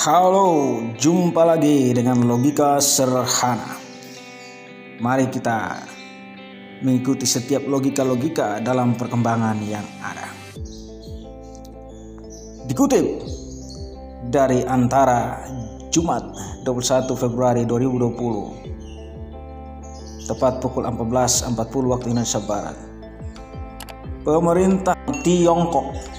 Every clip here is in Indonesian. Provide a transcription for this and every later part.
Halo, jumpa lagi dengan logika sederhana. Mari kita mengikuti setiap logika-logika dalam perkembangan yang ada. Dikutip dari Antara Jumat 21 Februari 2020, tepat pukul 14.40 waktu Indonesia Barat. Pemerintah Tiongkok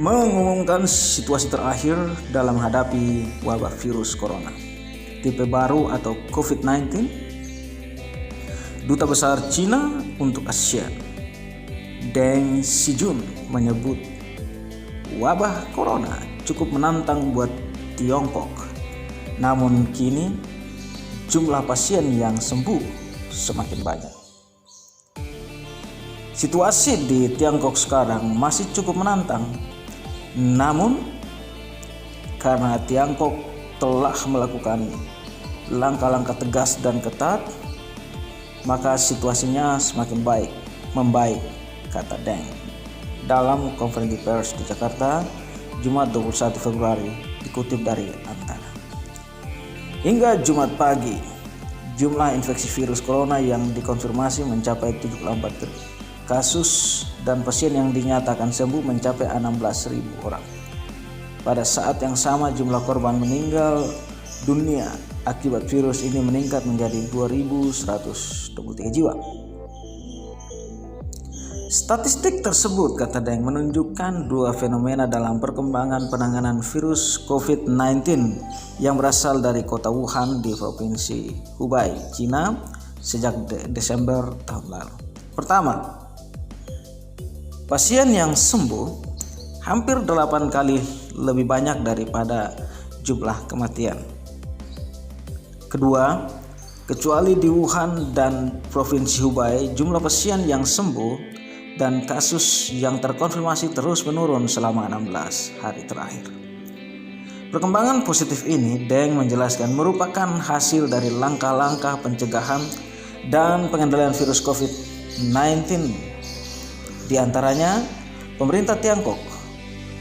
mengumumkan situasi terakhir dalam menghadapi wabah virus corona tipe baru atau COVID-19. Duta Besar Cina untuk Asia, Deng Xijun, menyebut wabah corona cukup menantang buat Tiongkok. Namun kini jumlah pasien yang sembuh semakin banyak. Situasi di Tiongkok sekarang masih cukup menantang. Namun karena Tiongkok telah melakukan langkah-langkah tegas dan ketat, maka situasinya semakin membaik, kata Deng dalam konferensi pers di Jakarta Jumat 21 Februari, dikutip dari Antara. Hingga Jumat pagi, jumlah infeksi virus corona yang dikonfirmasi mencapai 74 kasus dan pasien yang dinyatakan sembuh mencapai 16.000 orang. Pada saat yang sama, jumlah korban meninggal dunia akibat virus ini meningkat menjadi 2.123 jiwa. Statistik tersebut, kata Deng, menunjukkan dua fenomena dalam perkembangan penanganan virus COVID-19 yang berasal dari kota Wuhan di Provinsi Hubei, Cina sejak Desember tahun lalu. Pertama, pasien yang sembuh hampir 8 kali lebih banyak daripada jumlah kematian. Kedua, kecuali di Wuhan dan Provinsi Hubei, jumlah pasien yang sembuh dan kasus yang terkonfirmasi terus menurun selama 16 hari terakhir. Perkembangan positif ini, Deng menjelaskan, merupakan hasil dari langkah-langkah pencegahan dan pengendalian virus COVID-19. Di antaranya, pemerintah Tiongkok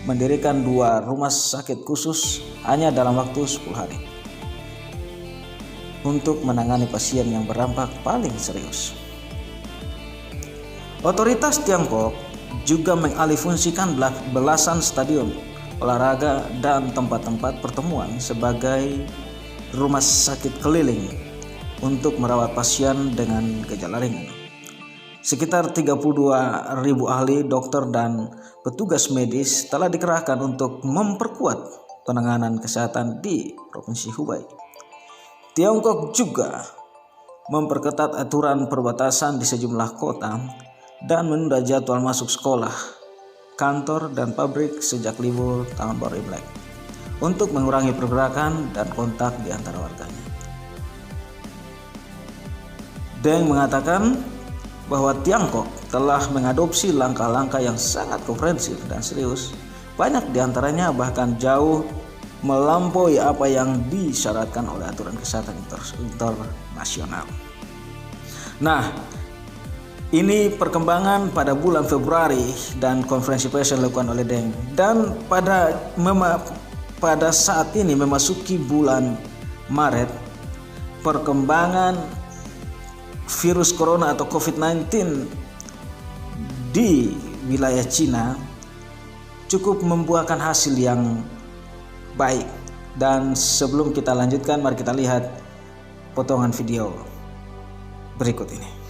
mendirikan 2 rumah sakit khusus hanya dalam waktu 10 hari untuk menangani pasien yang berdampak paling serius. Otoritas Tiongkok juga mengalihfungsikan belasan stadion olahraga dan tempat-tempat pertemuan sebagai rumah sakit keliling untuk merawat pasien dengan gejala ringan. Sekitar 32.000 ahli, dokter, dan petugas medis telah dikerahkan untuk memperkuat penanganan kesehatan di Provinsi Hubei. Tiongkok juga memperketat aturan perbatasan di sejumlah kota dan menunda jadwal masuk sekolah, kantor, dan pabrik sejak libur tahun baru Imlek untuk mengurangi pergerakan dan kontak di antara warganya. Deng mengatakan bahwa Tiongkok telah mengadopsi langkah-langkah yang sangat komprehensif dan serius. Banyak diantaranya bahkan jauh melampaui apa yang disyaratkan oleh aturan kesehatan internasional. Nah, ini perkembangan pada bulan Februari dan konferensi pers yang dilakukan oleh Deng. Dan pada saat ini memasuki bulan Maret, perkembangan virus corona atau COVID-19 di wilayah Cina cukup membuahkan hasil yang baik. Dan sebelum kita lanjutkan, mari kita lihat potongan video berikut ini.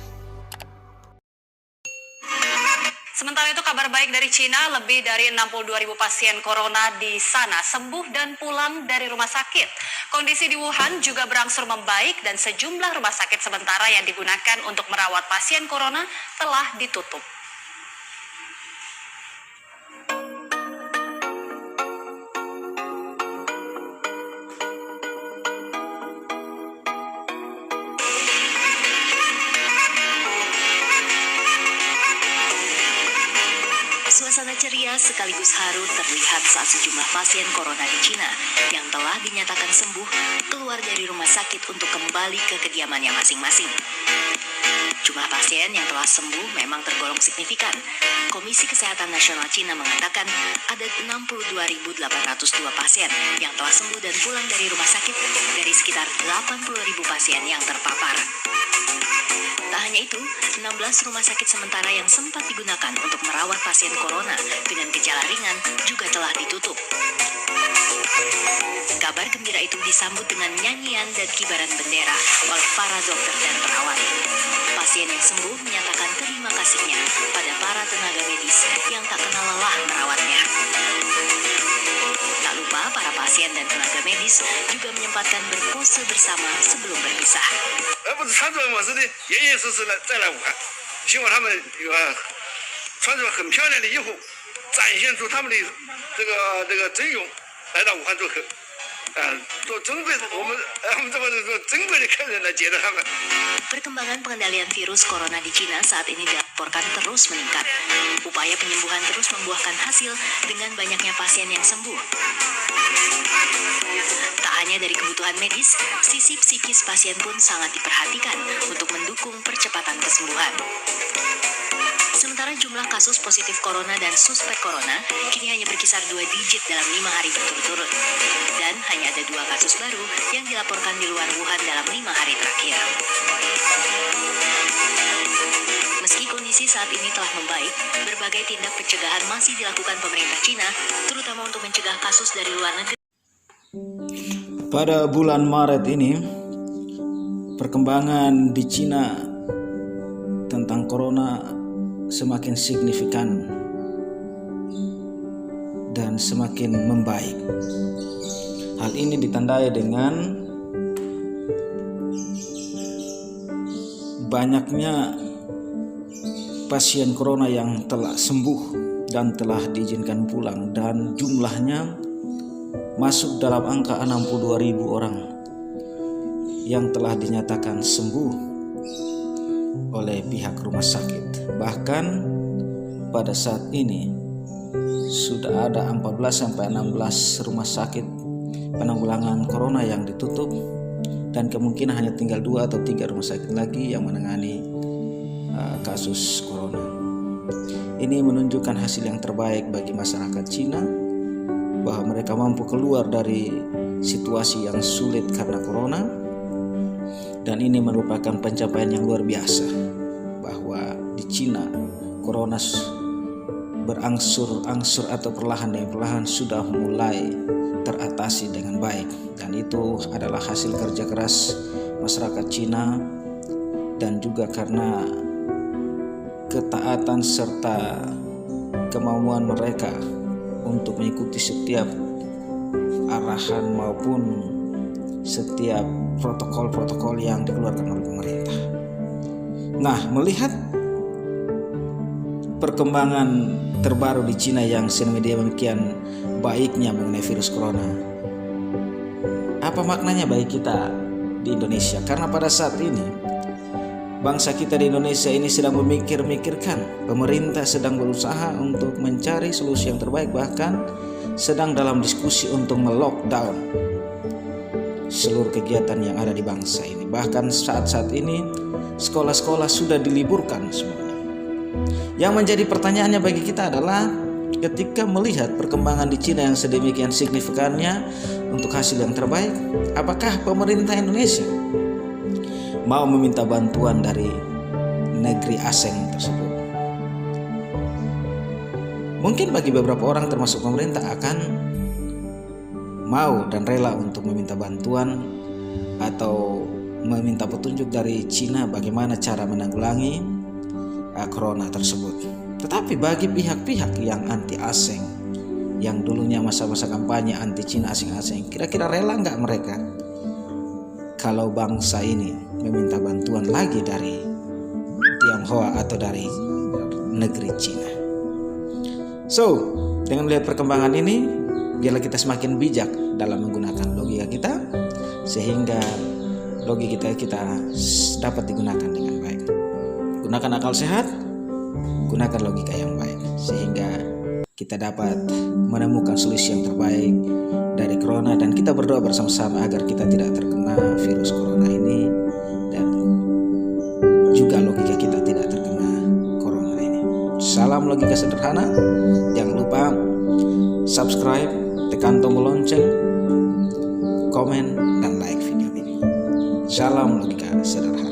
Sementara itu, kabar baik dari Cina, lebih dari 62.000 pasien corona di sana sembuh dan pulang dari rumah sakit. Kondisi di Wuhan juga berangsur membaik dan sejumlah rumah sakit sementara yang digunakan untuk merawat pasien corona telah ditutup. Suasana ceria sekaligus haru terlihat saat sejumlah pasien corona di Cina yang telah dinyatakan sembuh keluar dari rumah sakit untuk kembali ke kediamannya masing-masing. Jumlah pasien yang telah sembuh memang tergolong signifikan. Komisi Kesehatan Nasional Cina mengatakan ada 62.802 pasien yang telah sembuh dan pulang dari rumah sakit dari sekitar 80.000 pasien yang terpapar. Tak hanya itu, 16 rumah sakit sementara yang sempat digunakan untuk merawat pasien corona dengan gejala ringan juga telah ditutup. Kabar gembira itu disambut dengan nyanyian dan kibaran bendera oleh para dokter dan perawat. Pasien yang sembuh menyatakan terima kasihnya pada para tenaga medis yang tak kenal lelah merawatnya. Tak lupa, para pasien dan tenaga medis juga menyempatkan berpose bersama sebelum berpisah. 不是穿着我似的严严实实的再来武汉，希望他们穿着很漂亮的衣服，展现出他们的这个真勇，来到武汉做客，做珍贵的我们这么说珍贵的客人来接待他们。 Perkembangan pengendalian virus corona di Cina saat ini dilaporkan terus meningkat. Upaya penyembuhan terus membuahkan hasil dengan banyaknya pasien yang sembuh. Tak hanya dari kebutuhan medis, sisi psikis pasien pun sangat diperhatikan untuk mendukung percepatan kesembuhan. Sementara jumlah kasus positif corona dan suspek corona kini hanya berkisar 2 digit dalam 5 hari berturut-turut. Dan hanya ada 2 kasus baru yang dilaporkan di luar Wuhan dalam 5 hari terakhir. Meski kondisi saat ini telah membaik, berbagai tindak pencegahan masih dilakukan pemerintah Cina, terutama untuk mencegah kasus dari luar negeri. Pada bulan Maret ini, perkembangan di Cina tentang corona semakin signifikan dan semakin membaik. Hal ini ditandai dengan banyaknya pasien corona yang telah sembuh dan telah diizinkan pulang, dan jumlahnya masuk dalam angka 62.000 orang yang telah dinyatakan sembuh oleh pihak rumah sakit. Bahkan pada saat ini sudah ada 14-16 rumah sakit penanggulangan corona yang ditutup, dan kemungkinan hanya tinggal 2 atau 3 rumah sakit lagi yang menangani kasus corona. Ini menunjukkan hasil yang terbaik bagi masyarakat Cina, bahwa mereka mampu keluar dari situasi yang sulit karena corona, dan ini merupakan pencapaian yang luar biasa, bahwa di Cina corona berangsur-angsur atau perlahan demi perlahan sudah mulai teratasi dengan baik, dan itu adalah hasil kerja keras masyarakat Cina dan juga karena ketaatan serta kemauan mereka untuk mengikuti setiap arahan maupun setiap protokol-protokol yang dikeluarkan oleh pemerintah. Nah, melihat perkembangan terbaru di Cina yang sedemikian baiknya mengenai virus corona, apa maknanya bagi kita di Indonesia? Karena pada saat ini bangsa kita di Indonesia ini sedang memikirkan, pemerintah sedang berusaha untuk mencari solusi yang terbaik, bahkan sedang dalam diskusi untuk melockdown seluruh kegiatan yang ada di bangsa ini. Bahkan saat-saat ini sekolah-sekolah sudah diliburkan semuanya. Yang menjadi pertanyaannya bagi kita adalah, ketika melihat perkembangan di Cina yang sedemikian signifikannya untuk hasil yang terbaik, apakah pemerintah Indonesia mau meminta bantuan dari negeri asing tersebut? Mungkin bagi beberapa orang termasuk pemerintah akan mau dan rela untuk meminta bantuan atau meminta petunjuk dari Cina bagaimana cara menanggulangi corona tersebut. Tetapi bagi pihak-pihak yang anti asing, yang dulunya masa-masa kampanye anti Cina asing-asing, kira-kira rela nggak mereka kalau bangsa ini meminta bantuan lagi dari Tionghoa atau dari negeri Cina? So, dengan melihat perkembangan ini, biarlah kita semakin bijak dalam menggunakan logika kita, sehingga logika kita dapat digunakan dengan baik. Gunakan akal sehat, gunakan logika yang baik, sehingga kita dapat menemukan solusi yang terbaik dari corona, dan kita berdoa bersama-sama agar kita tidak terkena virus corona ini, dan juga logika kita tidak terkena corona ini. Salam logika sederhana. Jangan lupa subscribe, tekan tombol lonceng, komen, dan like video ini. Salam logika sederhana.